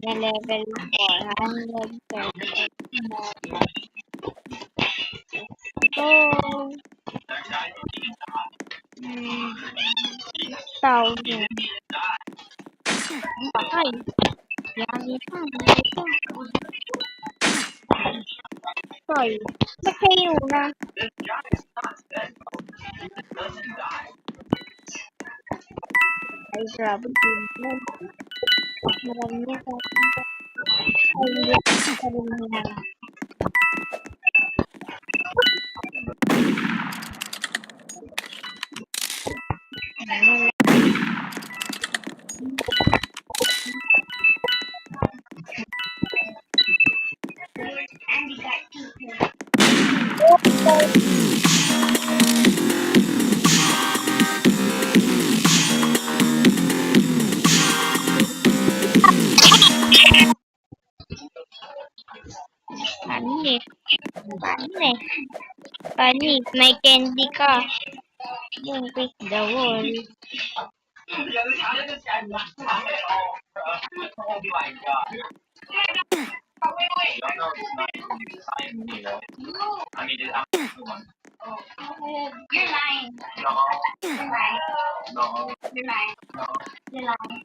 Level 430. So, 1,000. Patay. Yari pa. Sorry. Ba't kayo na? Ay, grabe. Marami niya sa akin. Ay, hindi. Sabi mo na. Panis. Panis. Panis. May candy ka. Yung quick the wall. You're lying. No. You're lying. No. You're lying. No. You're lying.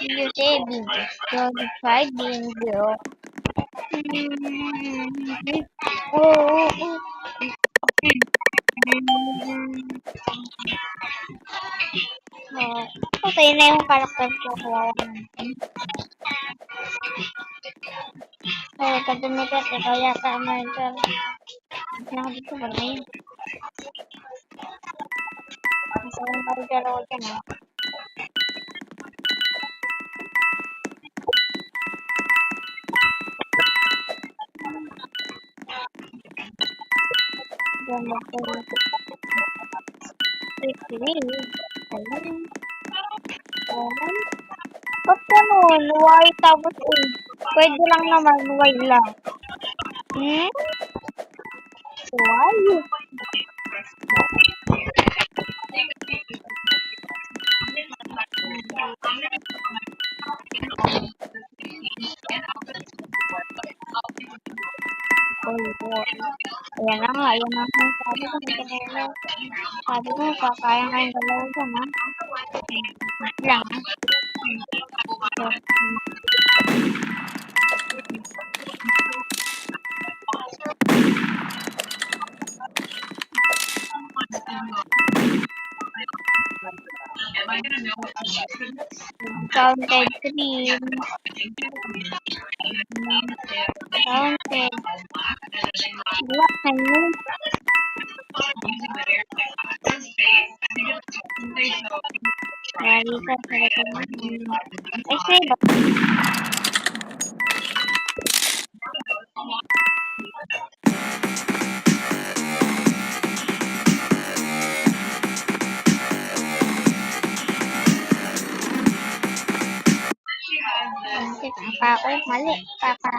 You say bingo. So, try bingo. Oh. Okay na yung karakter ko. Oh, kadamikat eh. Kaya tama ito. Nakadito ba na yun? Masayang marigalo ko dyan ah. Diyan magpapalala. Ayun. Ba't ganun? Why? Tapos pwede lang naman. Why lang? Why? Ayan na nga. Ayan na nga. Sabi ko, kakaya nga yung dalawa dyan ha. Lang ha. Counted cream. Counted. What can you? Lagi ka talaga. Ay, sa'yo ba? Papa, mali. Papa.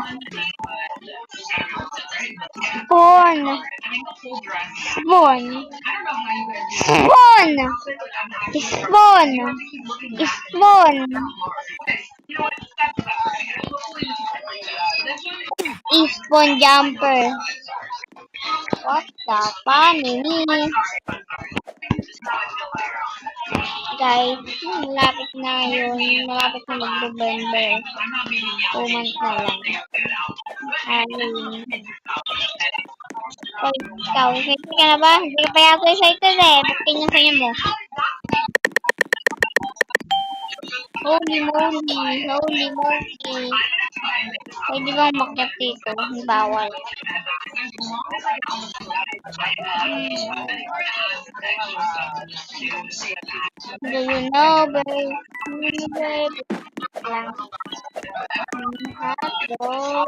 Spoon. Spoon. Spoon. Spoon. Spoon. Spoon jumper. What the funny? Guys, malapit na yun. Malapit na mag-November. 2 months na lang. Halloween. Ikaw, excited ka na ba? Hindi ka pa yata excited eh. Ba't kanya-kanya mo? Holy moly. Holy moly. Pwede bang makyat dito? Bawal. Do you know, babe? Babe. Lang. Hotdog.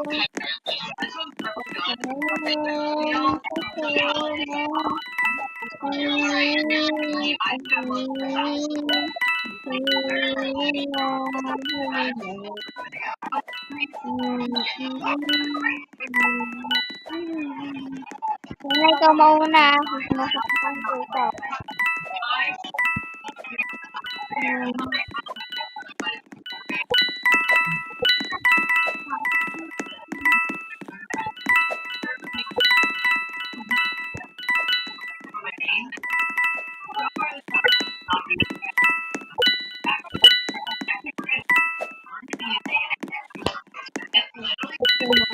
Sana ikaw mauna. Sumasaktan ko ikaw.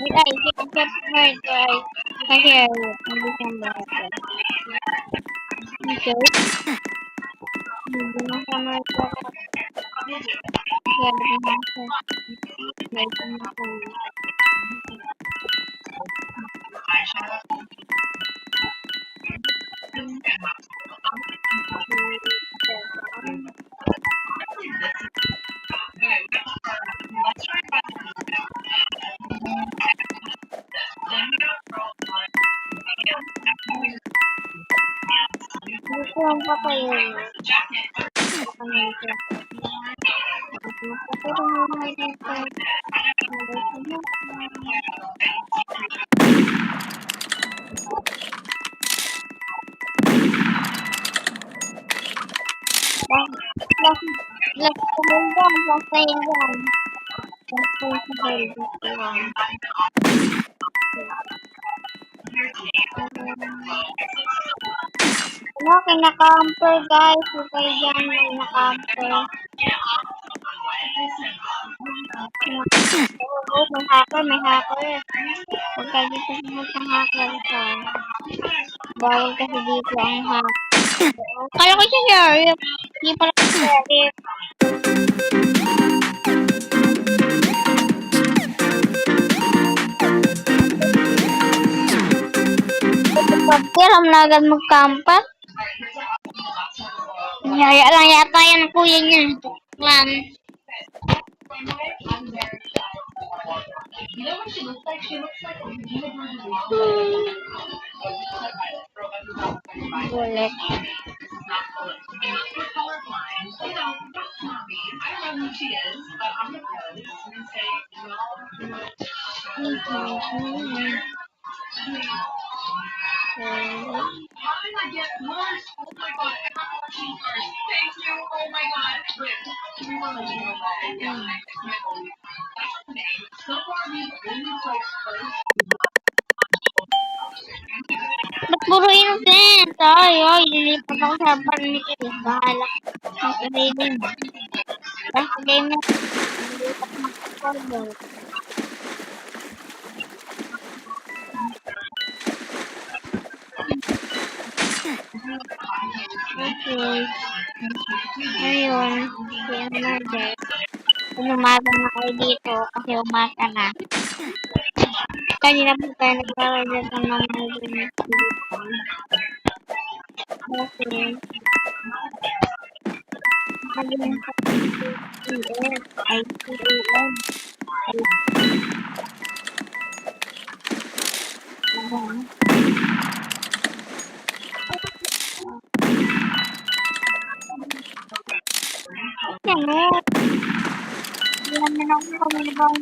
Wait, I get hurt, right? Okay, hindi siya mahirap. Okay. Hindi na siya mahirap. Kaya hindi na siya. Medyo na siya. Gusto lang patayin. Ano siya? Patayin mo na dito. Plus kumulong, plus na yun yan. Plus possible, gusto lang. Ano, kinakamper guys. Huwag kayo dyan, may nakamper. Oo, may hacker, may hacker. Huwag kayo dito pumunta ng hacker ka. Bawal kasi dito ang hacker. Kala ko siya sheriff. Hindi pala siya sheriff. Pagkiram na agad magkampat. Niyaya lang yata yan ang kuya niya. Lang. Bullet. Ba't puro innocent? Ay, lilipat ako sa bar ni Chris. Bahala. Ang sarili mo. Basta game na. Lilipat ako sa bar. Okay. Ayun. Si Another. Umaga na kayo dito kasi umaga na. Kanina po tayo nagkaroon ng mga ganito. Okay. Maging sa ICAN. ICAN. Jangan. Jangan menang kami bang.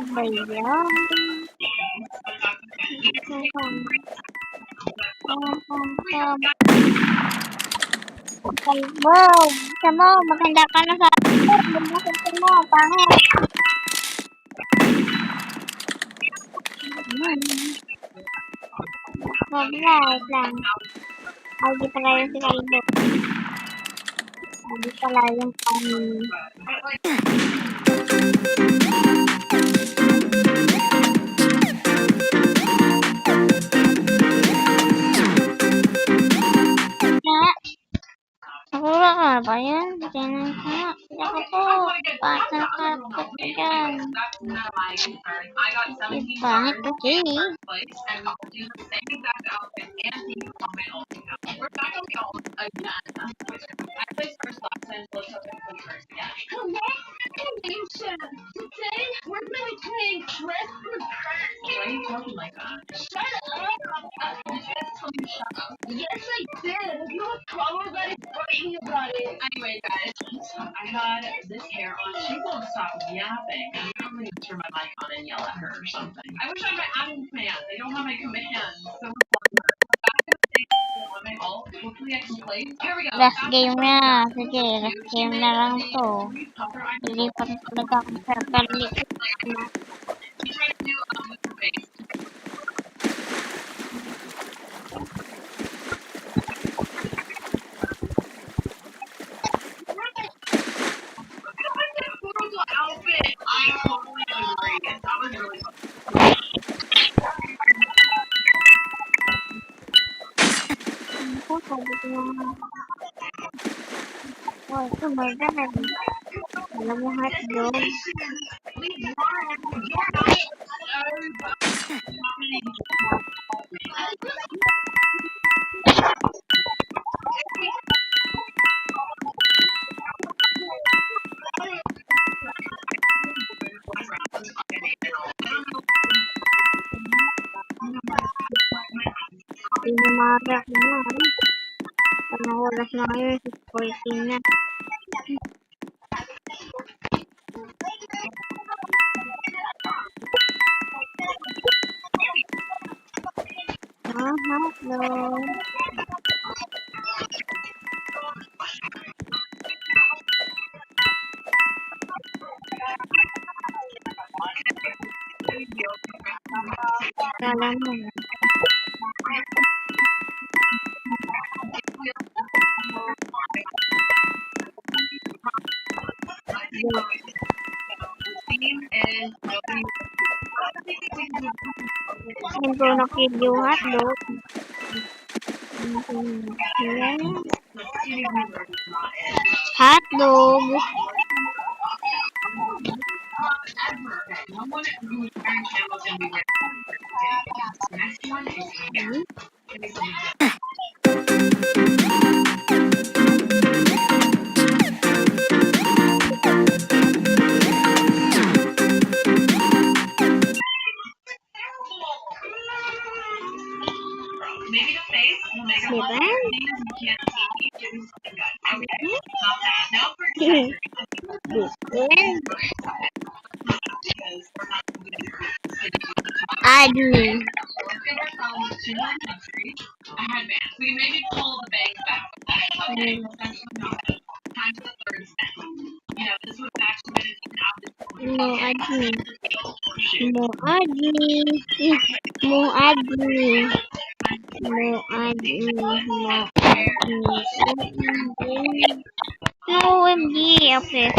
Bayang. Wow, bisa mo, maganda ka na sa akin. Maganda mo, pangit. Mag-like lang. Ay, di pala yung si Kaibo. Ay, di pala yung pangit. Nakuha ka ba yan? Tingnan ko nga. Hindi ako po. Bakit nakalapot ka dyan? Pangit kasi. Today, we're going to be playing Dress with Prince. Why are you talking like that? Shut up! Did you guys tell me to shut up? Yes, I did. You have a problem about it? Writing about it. Anyway, guys, I had this hair on She won't stop yapping. I'm going to turn my mic on and yell at her or something. I wish I had my admin command. They don't have my commands. So on my alt. Hopefully I can play. Here we go. Last game na. Sige, last game na lang to. Lilipat na talaga akong server ni You try to do with her face. Outfit. I totally agree. That was really fun. Ako, sabi ko naman. Oh, ito maganda. Alam mo, hotdog. Pinamaga ko na. Anong oras na ngayon? 6:14 na. Hotdog. Kala mo. Saan ko nakid yung hotdog? Ayan. Hotdog. Maybe the face will make a Diba? you can't see. Give me something good. Okay. Not bad. Now for accessories. Admin. I had bands. We maybe pull the bangs back. Okay. That's not bad. Time for the third step. You know, this was actually No admin. No admin. No admin. No admin. No OMG. Okay.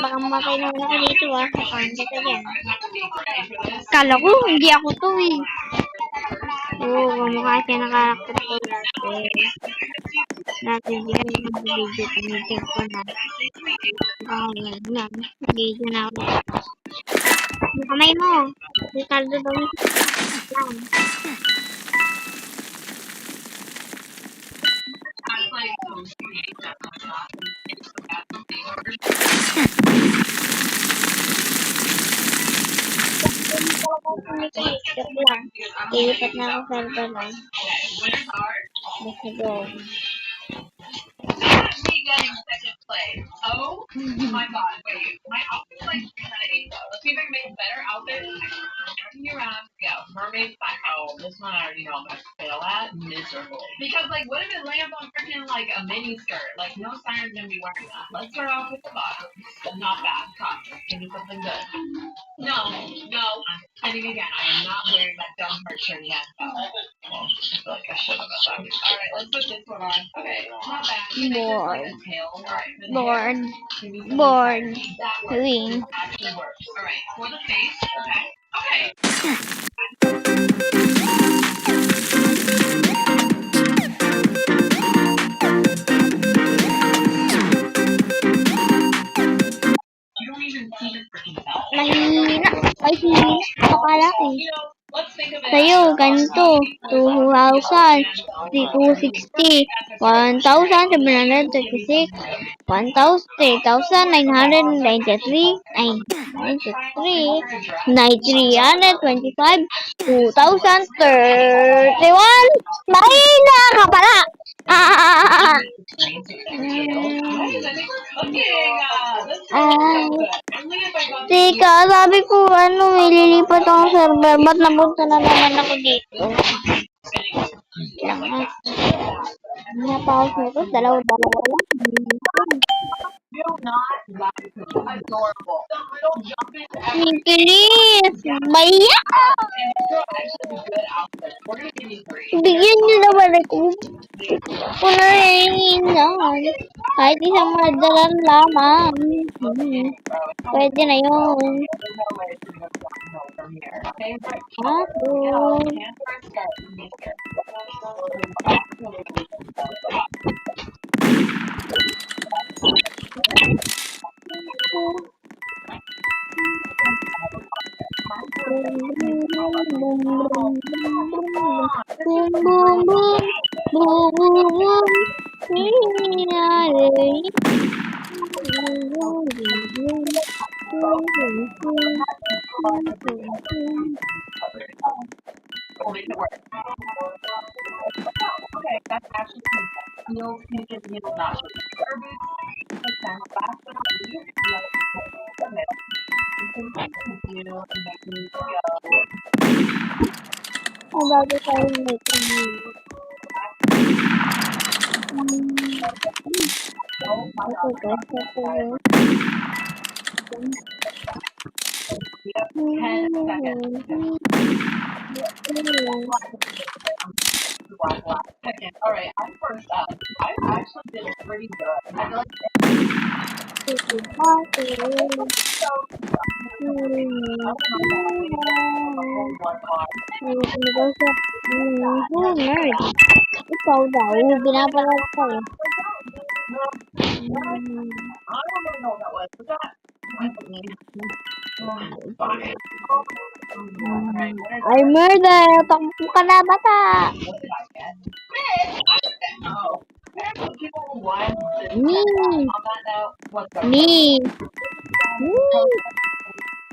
Baka matay na ako dito ah. Pakanda ka dyan. Kala ko, hindi ako to eh. Oo, kamukha siya na karakter ko dati. Dati dyan yung video tinitig ko na. Ngayon lang. Video na ako. Yung kamay mo. Ricardo daw yung lang. Joke lang. Ilipat na ako server lang. Let's go. Actually getting second place. Oh my god, wait. My outfit's like kind of eight though. Let's see if I can make a better outfit. Turning around, go. Mermaid back. Oh, this one I already know I'm gonna fail at miserably. Because like, what if it lands on freaking like a mini skirt? Like, no siren's gonna be wearing that. Let's start off with the bottom. Not bad. Top. Give me something good. No, I'm spinning again. I am not wearing that dumb heart shirt yet. Oh, well, I feel like I should have. Alright, let's put this one on. Okay, not bad. Bored. Alright, Bored. Bored. Wing. actually works. Alright, for the face, okay. Okay. You don't even see the freaking bell. Mahina. Ay, hina. Akala ko eh. You know, let's think of it. Sa'yo, ganito. 2,000. 260. 1,736. 3,993. Ay, 93. 9,325. 2,031. Mahina ka pala! Ah! Train to exhale. Guys, I think we're cooking. This is so Ay, good. Only if I got teka, sabi ko, ililipat akong server. Ba't napunta na naman ako dito? Kailangan. Napause nito, dalawa-dalawa lang. do not laugh because it's adorable. Don't jump into everything. Nicholas! Maya! And this will actually be good outfit. We're gonna give you 3. Bigyan niyo naman ako. Kung naiinan. Kahit isang madalan lamang. Pwede na yun. There's no way it's gonna go downhill from here. Favorite Ako. hand first start from here. Boom, boom, boom. Boom, boom, boom. We'll make it work. Okay, that's actually heels, sneakers, heels, not shoes. Air boots, take time, last but not least, the middle. You can continue and make me go. Ang bago tayo may kanina. Yep, 10 seconds. Second. Alright, I'm first up. I actually did pretty good. I feel like Nerd. Ikaw daw, binabalag ka eh. I don't really know what that was. Was that? Ay, murder! Takbo ka na, bata! What did I get? Oh. People won this Me! on that note. What's up? Me!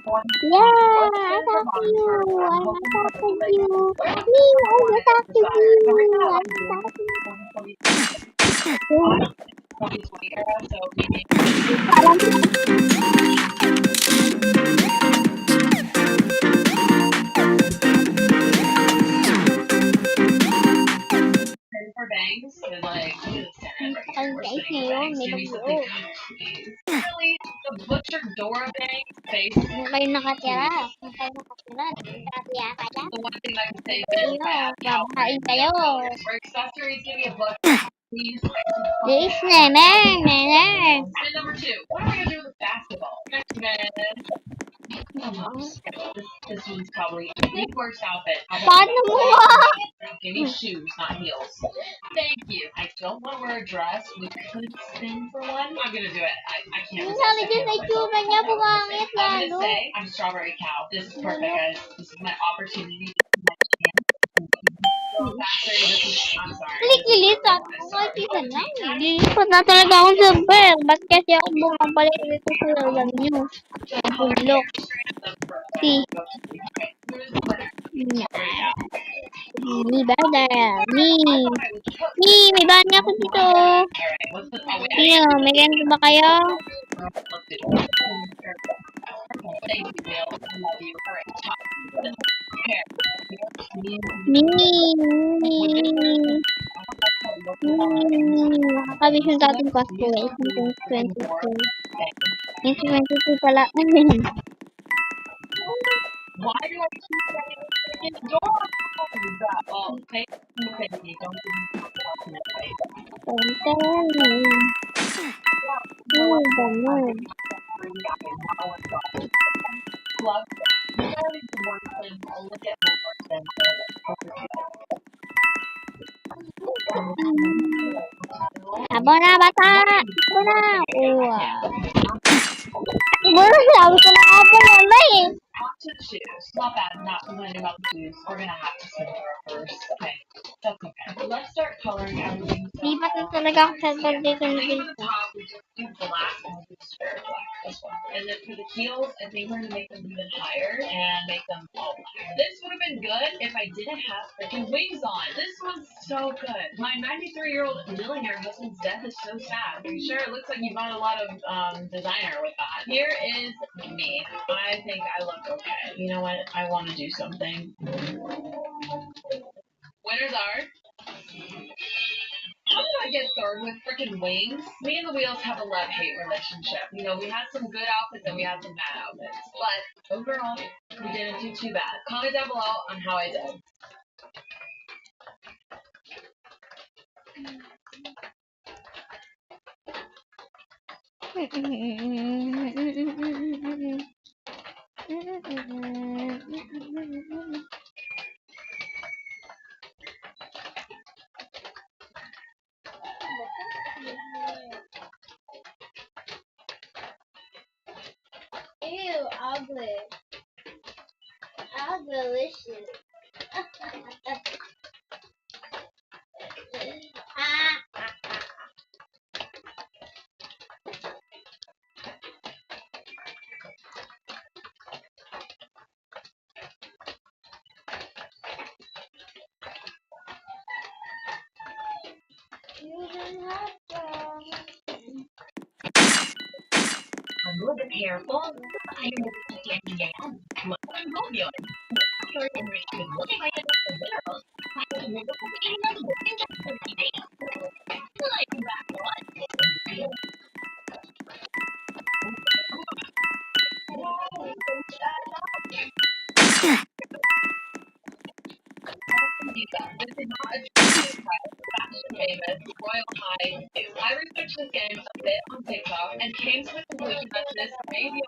One. Yeah! I talk to you! I talk to you! Me! I will talk to you! I will talk to you! 2020 era, so maybe Parang for bangs and like we're sitting Ay, bangs. may Jimmy's dugo. really the butcher Dora bang face. May nakatira. May nakatira. Nakatira ka dyan. The one thing I can say is Ayun, babahain kayo. for accessories, give me a book. Please. Yes, naman. Naman. And number 2, what are we gonna do with basketball? X-Men. This one's probably the worst outfit. Paano mo? Give me shoes, not heels. Thank you. I don't want to wear a dress. We could spin for one. I'm gonna do it. I can't. Yung sabi dyan sa itsura niya, pumangit I'm lalo. gonna say I'm Strawberry Cow. This is perfect, guys. This is my opportunity. I'm sorry. Lilis ako. Nakikita na. Lilipat na talaga akong server. Ba't kasi ako bumabalik dito sa lalang nyo? Bulok. Si. Ni bada. Ni. Ni, may bahan niya ako dito. Sino, may ganito ba kayo? Thank you, Bill. I love you. All right, top. Ni. Nakakabis yung dating Pasko eh. Yung 22. Yung 22 pala. Why do I keep saying it's adorable? Oh, thank you, Peggy. Don't give me that way. Ganun. Plug. Starting to work in a little bit more than Abo na, bata! Abo na! Wow. Siguro sabi ko na abo na ba eh. on to the shoes. Not bad, not complaining about the shoes. We're gonna have to spin for our first. Okay, that's okay. Let's start coloring everything. So Lipat na talaga ako sa dito I ng think on the cellphone. top we just do black and we'll do square black as well. And then for the heels, I think we're gonna make them even higher and make them all black. This would have been good if I didn't have freaking wings on. This one's so good. My 93-year-old millionaire husband's death is so sad. Sure, it looks like you bought a lot of designer with that. Here is me. I think I look okay. You know what? I want to do something. Winners are. How did I get third with freaking wings? Me and the wheels have a love-hate relationship. You know, we had some good outfits and we had some bad outfits. But overall, we didn't do too bad. Comment down below on how I did. Ew, ugly. How delicious. A little bit careful. I am getting down. What I'm doing? Sorry, I'm really looking like a girl. I can make a cookie and I'm looking just for the like that one. This is not a fashion famous Royal High. I researched this game a bit on TikTok and came to the conclusion that this may be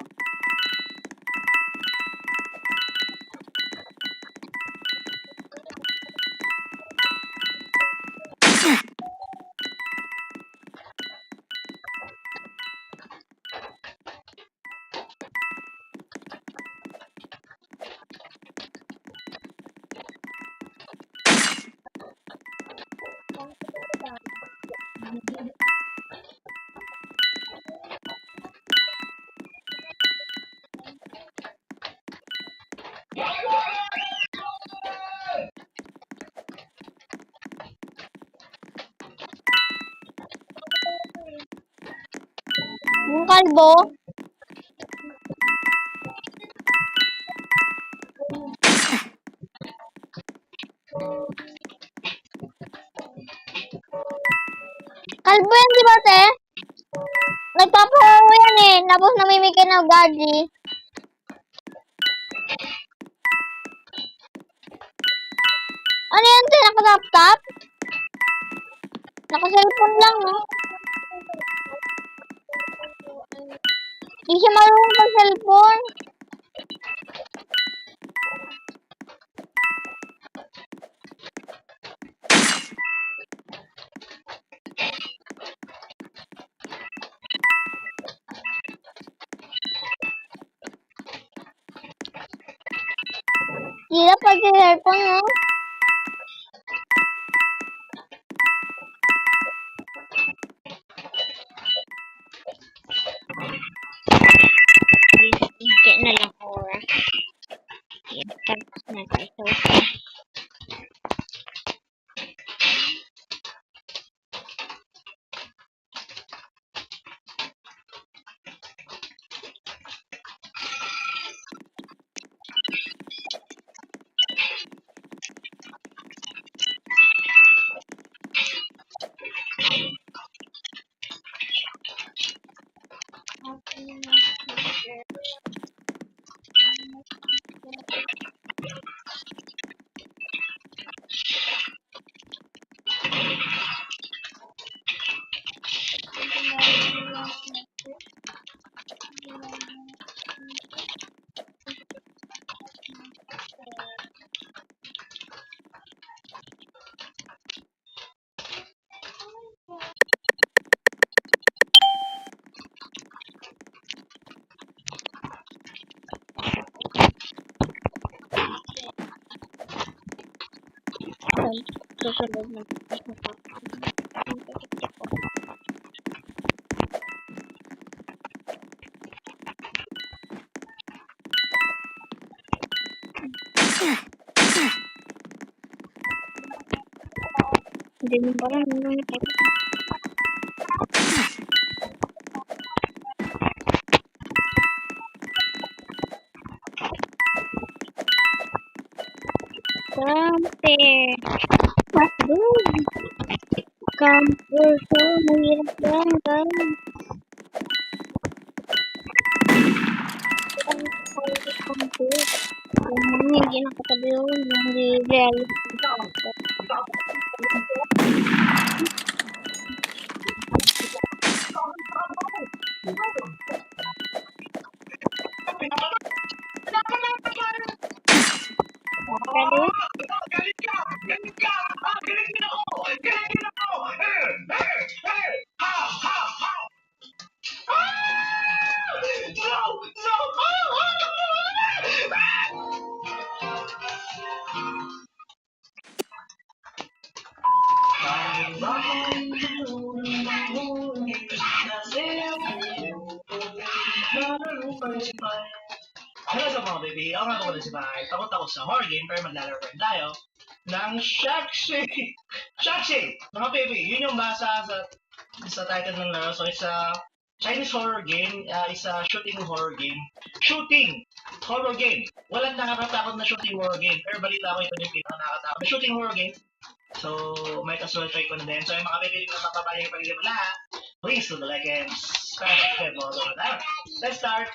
Yung kalbo, kalbo yan, di ba, te? Nagpapahawa yan eh. Tapos namimigay ng gaji. Ano yan, te? Naka-laptop? Naka-cellphone lang, no? Di siya marunong pag-cellphone. Sila pag-cellphone, no? Hindi na lang oras. Yan, tapos na ito. Susunod na. Hindi mo pala nung Kampe. Dude. Kamper ko. Mahirap lang, guys. Kampe. Hindi nakatabi yun. Hindi realistic. Pero, Hello sa mga baby, ako nga pala si Bahay. Takot ako sa horror game pero maglalaro rin tayo ng Shack-Shake. Shack-Shake! Mga baby, yun yung basa sa title ng laro. So it's a Chinese horror game, it's a shooting horror game. Shooting horror game! Walang nakakatakot na shooting horror game. Pero balita ko ito yung pinaka-nakakatakot na shooting horror game. So, may casual try ko na din. So, yung mga baby ko nakapapalya yung pag-ibig lahat, please do the like and subscribe. Let's start!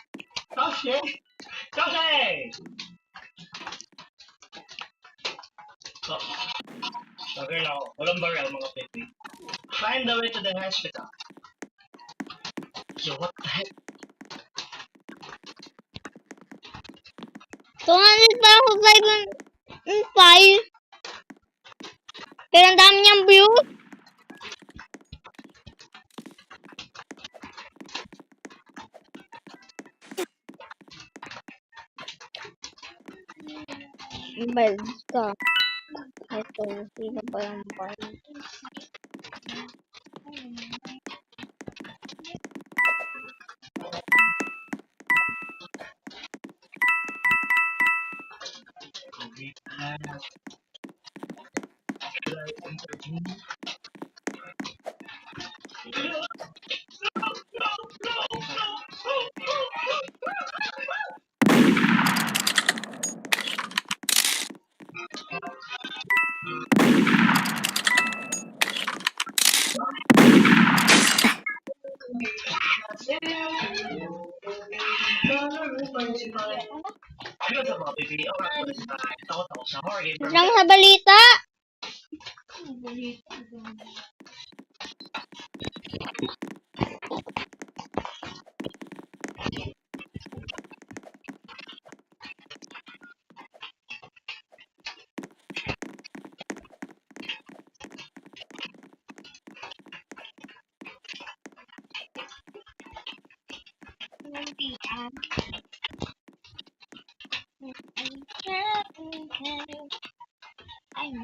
Shack-Shake! Koshe! So, okay lang ako. Walang barrel, mga baby. Find the way to the hospital. Yo, what the heck? 200 pa ako 5. Pero ang dami niyang views. Buds ka. Ito, sino ba yung buds? Hello sa mga baby, ako nga pala si Bahay. Takot ako sa horror game pero Lang sa balita. I'm